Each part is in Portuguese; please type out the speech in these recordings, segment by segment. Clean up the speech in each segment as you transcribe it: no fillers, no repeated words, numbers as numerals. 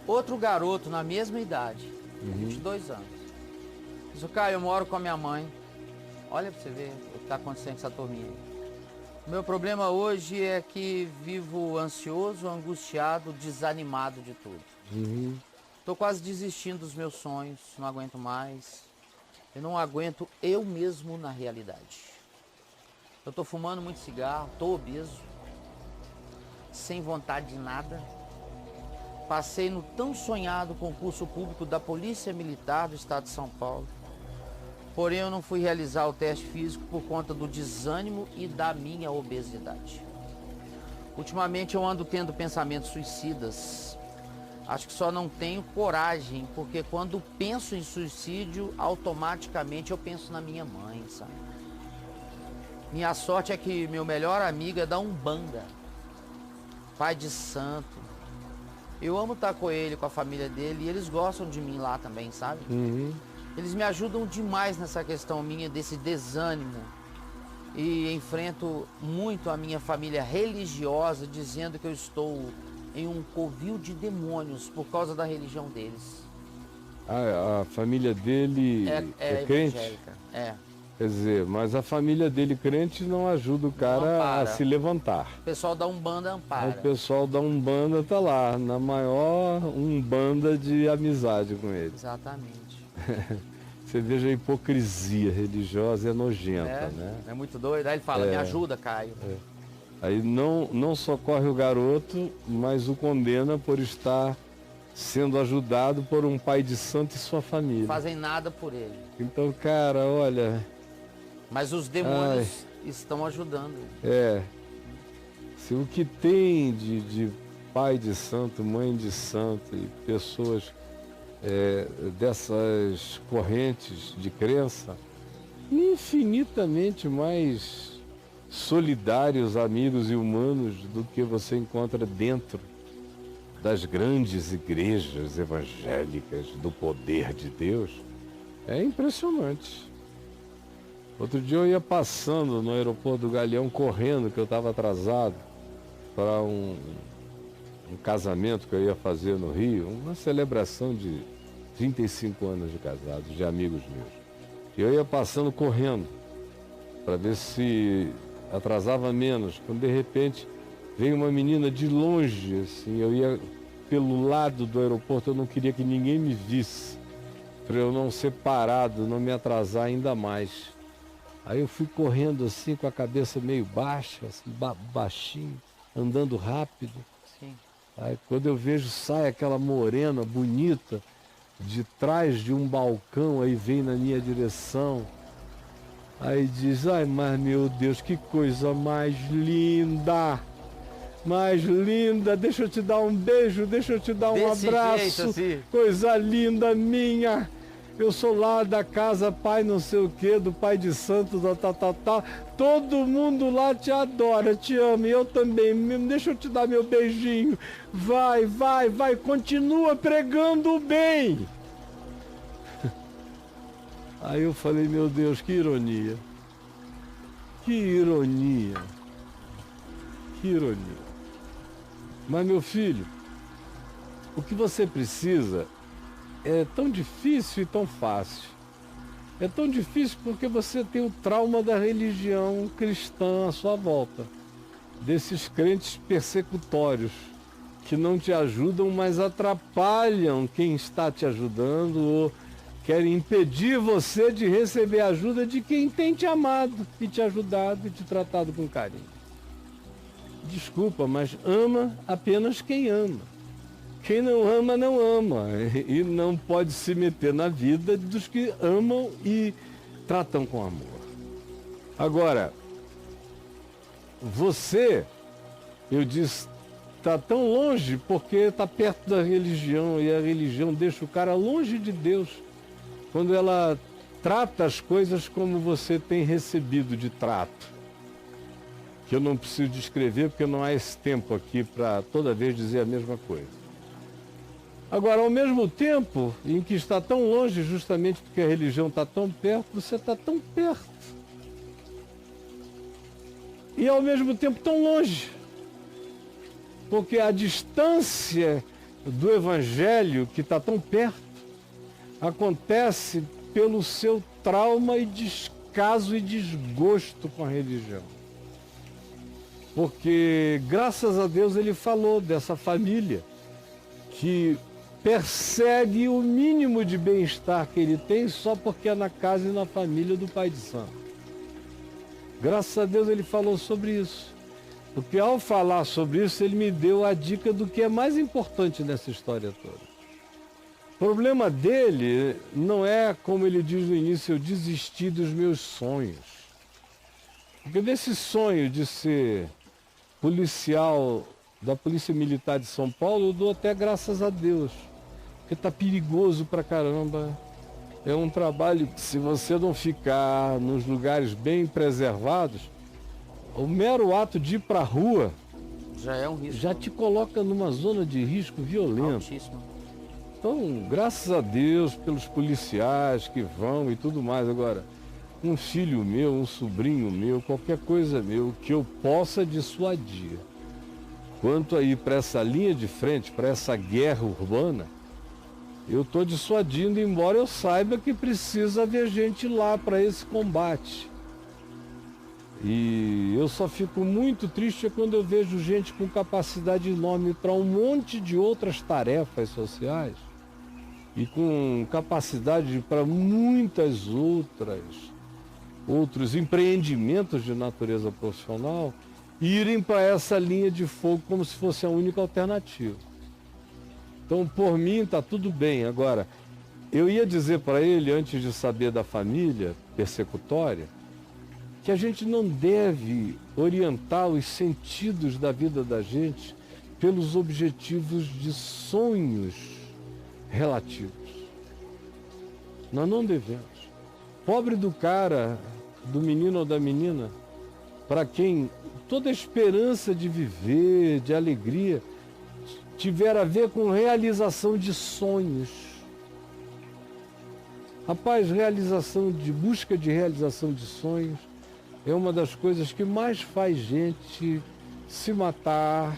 Outro garoto na mesma idade, 22 anos. Diz, Caio, eu moro com a minha mãe. Olha pra você ver o que está acontecendo com essa turminha aí. O meu problema hoje é que vivo ansioso, angustiado, desanimado de tudo. Tô quase desistindo dos meus sonhos, não aguento mais. Eu não aguento eu mesmo na realidade. Eu tô fumando muito cigarro, tô obeso, sem vontade de nada. Passei no tão sonhado concurso público da Polícia Militar do Estado de São Paulo. Porém, eu não fui realizar o teste físico por conta do desânimo e da minha obesidade. Ultimamente eu ando tendo pensamentos suicidas. Acho que só não tenho coragem, porque quando penso em suicídio, automaticamente eu penso na minha mãe, sabe? Minha sorte é que meu melhor amigo é da Umbanda, pai de santo. Eu amo estar com ele, com a família dele, e eles gostam de mim lá também, sabe? Eles me ajudam demais nessa questão minha, desse desânimo. E enfrento muito a minha família religiosa, dizendo que eu estou em um covil de demônios por causa da religião deles. A família dele é crente? Evangélica, é. Quer dizer, mas a família dele crente não ajuda o cara a se levantar. O pessoal da Umbanda ampara. O pessoal da Umbanda tá lá, na maior Umbanda de amizade com ele. Exatamente. Você veja a hipocrisia religiosa, é nojenta, né? É muito doido. Aí ele fala, me ajuda, Caio. Aí não socorre o garoto, mas o condena por estar sendo ajudado por um pai de santo e sua família. Não fazem nada por ele. Então, cara, olha... Mas os demônios estão ajudando. Se o que tem de pai de santo, mãe de santo e pessoas dessas correntes de crença, infinitamente mais solidários, amigos e humanos do que você encontra dentro das grandes igrejas evangélicas do poder de Deus, é impressionante. Outro dia eu ia passando no aeroporto do Galeão, correndo, que eu estava atrasado para um casamento que eu ia fazer no Rio, uma celebração de 35 anos de casados, de amigos meus. E eu ia passando correndo para ver se atrasava menos, quando de repente veio uma menina de longe, assim, eu ia pelo lado do aeroporto, eu não queria que ninguém me visse, para eu não ser parado, não me atrasar ainda mais. Aí eu fui correndo assim, com a cabeça meio baixa, assim, baixinho, andando rápido. Sim. Aí quando eu vejo, sai aquela morena bonita, de trás de um balcão, aí vem na minha direção. Aí diz, ai, mas meu Deus, que coisa mais linda! Mais linda, deixa eu te dar um beijo, deixa eu te dar um abraço. Jeito, assim. Coisa linda minha! Eu sou lá da casa pai não sei o que, do pai de santo, tal. Todo mundo lá te adora, te ama, e eu também. Deixa eu te dar meu beijinho. Vai, continua pregando o bem. Aí eu falei, meu Deus, que ironia. Que ironia. Que ironia. Mas, meu filho, o que você precisa é tão difícil e tão fácil. É tão difícil porque você tem o trauma da religião cristã à sua volta. Desses crentes persecutórios que não te ajudam, mas atrapalham quem está te ajudando ou querem impedir você de receber a ajuda de quem tem te amado e te ajudado e te tratado com carinho. Desculpa, mas ama apenas quem ama. Quem não ama, não ama. E não pode se meter na vida dos que amam e tratam com amor. Agora, você, eu disse, está tão longe porque está perto da religião e a religião deixa o cara longe de Deus quando ela trata as coisas como você tem recebido de trato. Que eu não preciso descrever porque não há esse tempo aqui para toda vez dizer a mesma coisa. Agora, ao mesmo tempo em que está tão longe, justamente porque a religião está tão perto, você está tão perto. E ao mesmo tempo tão longe. Porque a distância do Evangelho, que está tão perto, acontece pelo seu trauma e descaso e desgosto com a religião. Porque, graças a Deus, ele falou dessa família que persegue o mínimo de bem-estar que ele tem só porque é na casa e na família do pai de santo. Graças a Deus ele falou sobre isso. Porque ao falar sobre isso, ele me deu a dica do que é mais importante nessa história toda. O problema dele não é, como ele diz no início, eu desisti dos meus sonhos. Porque desse sonho de ser policial da Polícia Militar de São Paulo, eu dou até graças a Deus. Porque está perigoso pra caramba. É um trabalho que, se você não ficar nos lugares bem preservados, o mero ato de ir para a rua já é um risco. Já te coloca numa zona de risco violento. Altíssimo. Então, graças a Deus pelos policiais que vão e tudo mais. Agora, um filho meu, um sobrinho meu, qualquer coisa meu, que eu possa dissuadir quanto a ir para essa linha de frente, para essa guerra urbana, eu estou dissuadindo, embora eu saiba que precisa haver gente lá para esse combate. E eu só fico muito triste quando eu vejo gente com capacidade enorme para um monte de outras tarefas sociais e com capacidade para muitas outros empreendimentos de natureza profissional irem para essa linha de fogo como se fosse a única alternativa. Então, por mim, está tudo bem. Agora, eu ia dizer para ele, antes de saber da família persecutória, que a gente não deve orientar os sentidos da vida da gente pelos objetivos de sonhos relativos. Nós não devemos. Pobre do cara, do menino ou da menina, para quem toda a esperança de viver, de alegria, tiver a ver com realização de sonhos. Rapaz, busca de realização de sonhos é uma das coisas que mais faz gente se matar,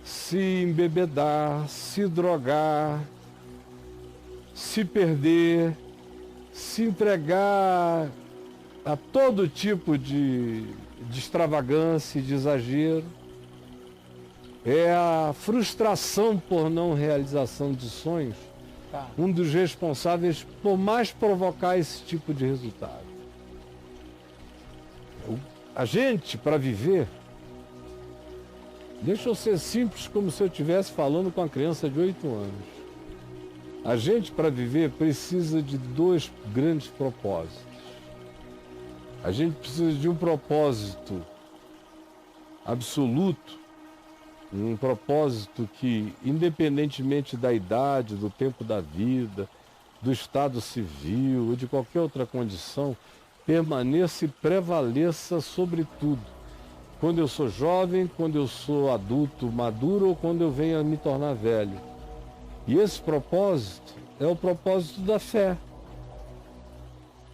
se embebedar, se drogar, se perder, se entregar a todo tipo de extravagância e de exagero. É a frustração por não realização de sonhos, um dos responsáveis por mais provocar esse tipo de resultado. A gente, para viver, deixa eu ser simples, como se eu estivesse falando com a criança de 8 anos. A gente, para viver, precisa de 2 grandes propósitos. A gente precisa de um propósito absoluto, um propósito que, independentemente da idade, do tempo da vida, do estado civil ou de qualquer outra condição, permaneça e prevaleça sobre tudo. Quando eu sou jovem, quando eu sou adulto maduro ou quando eu venho a me tornar velho. E esse propósito é o propósito da fé.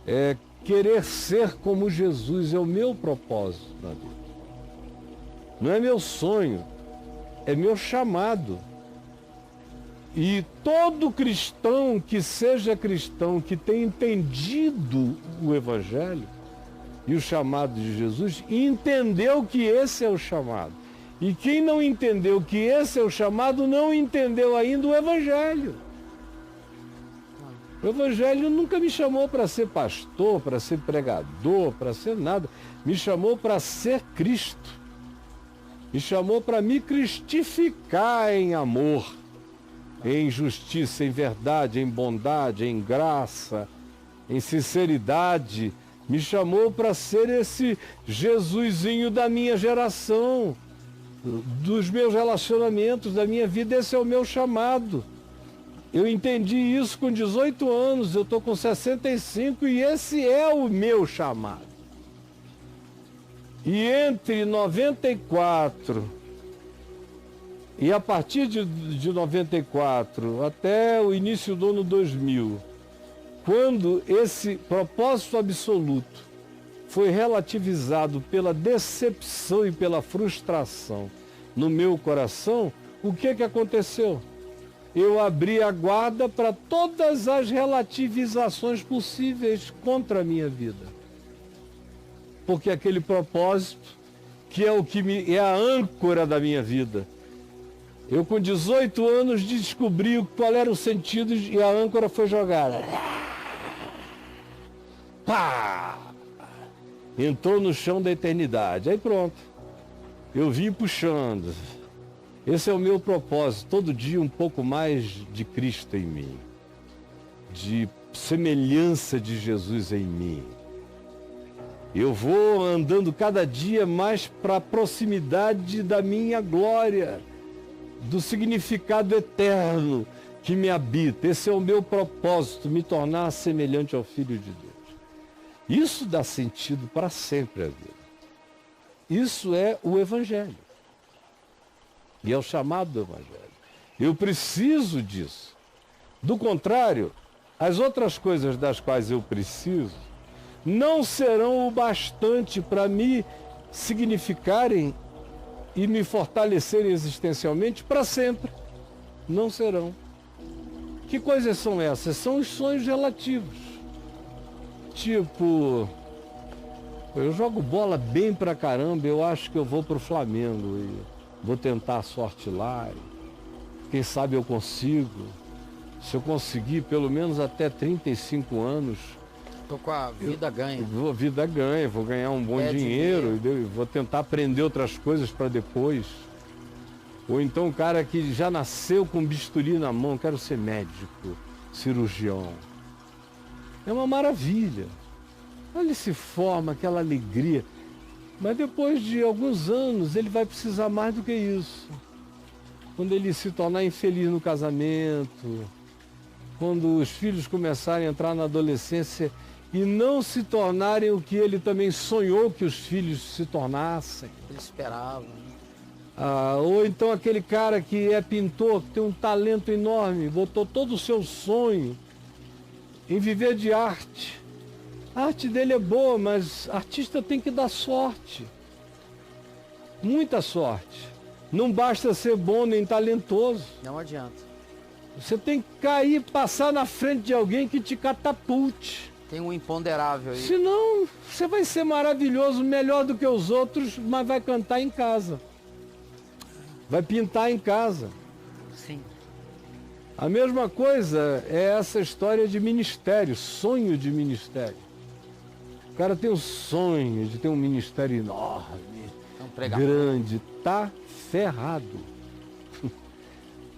É querer ser como Jesus, é o meu propósito na vida. Não é meu sonho, é meu chamado. E todo cristão que seja cristão, que tenha entendido o Evangelho e o chamado de Jesus, entendeu que esse é o chamado. E quem não entendeu que esse é o chamado, não entendeu ainda o Evangelho. O Evangelho nunca me chamou para ser pastor, para ser pregador, para ser nada. Me chamou para ser Cristo. Me chamou para me cristificar em amor, em justiça, em verdade, em bondade, em graça, em sinceridade. Me chamou para ser esse Jesusinho da minha geração, dos meus relacionamentos, da minha vida. Esse é o meu chamado. Eu entendi isso com 18 anos, eu estou com 65 e esse é o meu chamado. E entre 94 e a partir de 94 até o início do ano 2000, quando esse propósito absoluto foi relativizado pela decepção e pela frustração no meu coração, o que aconteceu? eu abri a guarda para todas as relativizações possíveis contra a minha vida. Porque aquele propósito, que é o que é a âncora da minha vida. Eu com 18 anos descobri qual era o sentido e a âncora foi jogada. Pá! Entrou no chão da eternidade. Aí pronto. Eu vim puxando. Esse é o meu propósito, todo dia um pouco mais de Cristo em mim, de semelhança de Jesus em mim. Eu vou andando cada dia mais para a proximidade da minha glória, do significado eterno que me habita. Esse é o meu propósito, me tornar semelhante ao Filho de Deus. Isso dá sentido para sempre à vida. Isso é o Evangelho. E é o chamado do Evangelho. Eu preciso disso. Do contrário, as outras coisas das quais eu preciso não serão o bastante para me significarem e me fortalecerem existencialmente para sempre. Não serão. Que coisas são essas? São os sonhos relativos. Tipo, eu jogo bola bem pra caramba, eu acho que eu vou pro Flamengo e vou tentar a sorte lá. Quem sabe eu consigo. Se eu conseguir pelo menos até 35 anos. Tô com a vida ganha. Vida ganha, vou ganhar um bom dinheiro. Vou tentar aprender outras coisas para depois. Ou então um cara que já nasceu com bisturi na mão, quero ser médico, cirurgião. É uma maravilha. Ele se forma, aquela alegria. Mas depois de alguns anos, ele vai precisar mais do que isso. Quando ele se tornar infeliz no casamento, quando os filhos começarem a entrar na adolescência e não se tornarem o que ele também sonhou que os filhos se tornassem. Ele esperava. Ou então aquele cara que é pintor, que tem um talento enorme, botou todo o seu sonho em viver de arte. A arte dele é boa, mas artista tem que dar sorte. Muita sorte. Não basta ser bom nem talentoso. Não adianta. Você tem que cair, passar na frente de alguém que te catapulte. Tem um imponderável aí. Senão, você vai ser maravilhoso, melhor do que os outros, mas vai cantar em casa. Vai pintar em casa. Sim. A mesma coisa é essa história de ministério, sonho de ministério. O cara tem um sonho de ter um ministério enorme, grande, tá ferrado.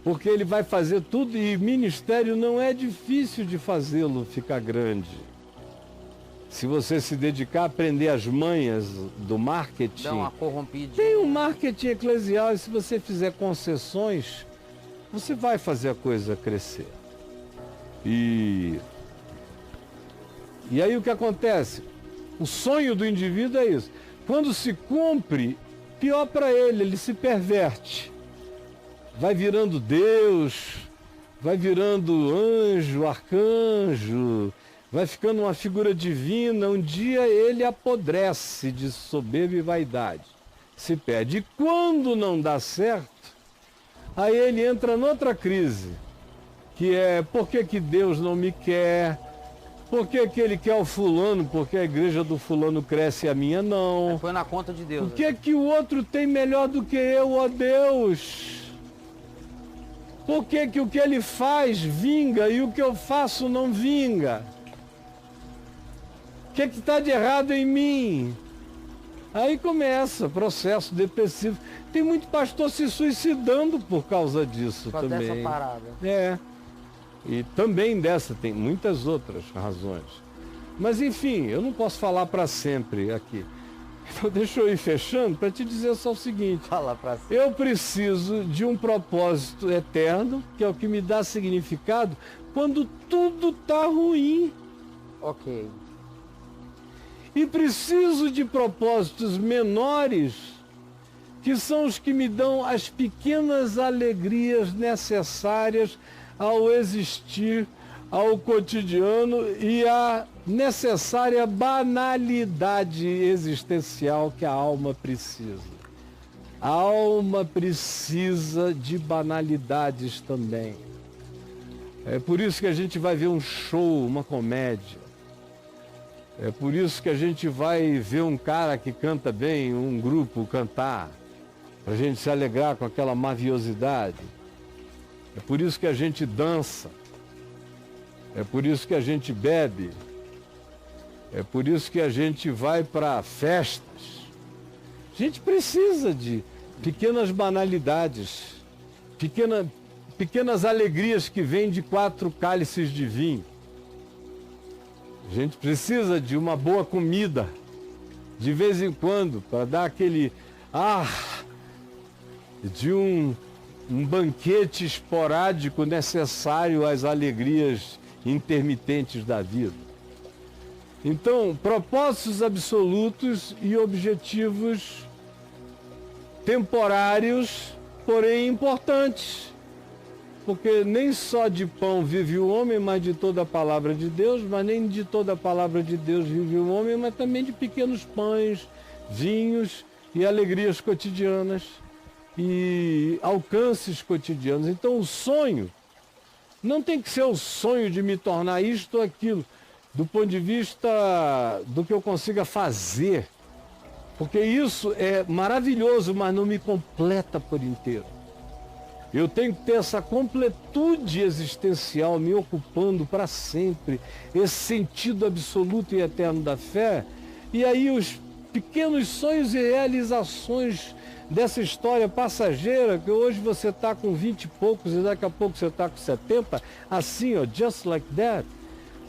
Porque ele vai fazer tudo e ministério não é difícil de fazê-lo ficar grande. Se você se dedicar a aprender as manhas do marketing. Dá uma corrompidinha. Tem um marketing eclesial e se você fizer concessões, você vai fazer a coisa crescer. E aí o que acontece? O sonho do indivíduo é isso. Quando se cumpre, pior para ele se perverte. Vai virando Deus, vai virando anjo, arcanjo, vai ficando uma figura divina. Um dia ele apodrece de soberba e vaidade, se perde. E quando não dá certo, aí ele entra noutra crise, que é por que Deus não me quer? Por que ele quer o fulano? Porque a igreja do fulano cresce e a minha não. Foi na conta de Deus. O que o outro tem melhor do que eu, ó Deus? Por que o que ele faz vinga e o que eu faço não vinga? O que está de errado em mim? Aí começa o processo depressivo. Tem muito pastor se suicidando por causa disso por causa também. Dessa parada. É. E também dessa, tem muitas outras razões. Mas enfim, eu não posso falar para sempre aqui. Então deixa eu ir fechando para te dizer só o seguinte. Fala para sempre. Eu preciso de um propósito eterno, que é o que me dá significado, quando tudo está ruim. Ok. E preciso de propósitos menores, que são os que me dão as pequenas alegrias necessárias ao existir, ao cotidiano e à necessária banalidade existencial que a alma precisa. A alma precisa de banalidades também. É por isso que a gente vai ver um show, uma comédia. É por isso que a gente vai ver um cara que canta bem, um grupo cantar, para a gente se alegrar com aquela maviosidade. É por isso que a gente dança. É por isso que a gente bebe. É por isso que a gente vai para festas. A gente precisa de pequenas banalidades, pequenas alegrias que vêm de 4 cálices de vinho. A gente precisa de uma boa comida, de vez em quando, para dar aquele de um banquete esporádico necessário às alegrias intermitentes da vida. Então, propósitos absolutos e objetivos temporários, porém importantes. Porque nem só de pão vive o homem, mas de toda a palavra de Deus, mas nem de toda a palavra de Deus vive o homem, mas também de pequenos pães, vinhos e alegrias cotidianas e alcances cotidianos. Então o sonho não tem que ser o sonho de me tornar isto ou aquilo, do ponto de vista do que eu consiga fazer, porque isso é maravilhoso, mas não me completa por inteiro. Eu tenho que ter essa completude existencial me ocupando para sempre, esse sentido absoluto e eterno da fé, e aí os pequenos sonhos e realizações dessa história passageira, que hoje você está com 20 e poucos e daqui a pouco você está com 70, assim, ó, just like that.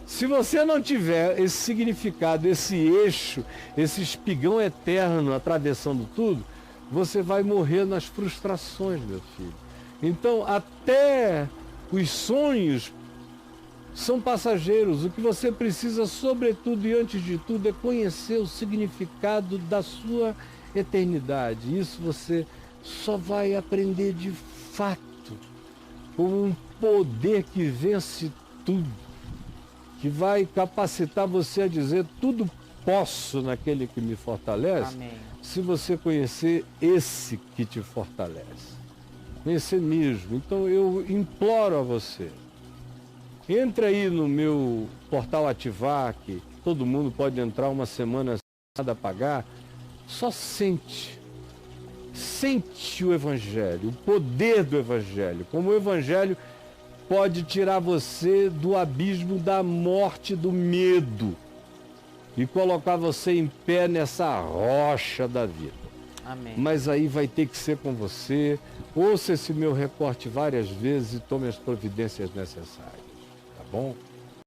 Se você não tiver esse significado, esse eixo, esse espigão eterno atravessando tudo, você vai morrer nas frustrações, meu filho. Então, até os sonhos são passageiros. O que você precisa, sobretudo e antes de tudo, é conhecer o significado da sua eternidade. Isso você só vai aprender de fato, com um poder que vence tudo, que vai capacitar você a dizer tudo posso naquele que me fortalece. Amém. Se você conhecer esse que te fortalece. Conhecer mesmo. Então eu imploro a você, entre aí no meu portal Ativar, que todo mundo pode entrar uma semana sem nada a pagar, só sente o Evangelho, o poder do Evangelho, como o Evangelho pode tirar você do abismo da morte, do medo, e colocar você em pé nessa rocha da vida. Amém. Mas aí vai ter que ser com você. Ouça esse meu recorte várias vezes e tome as providências necessárias. Tá bom?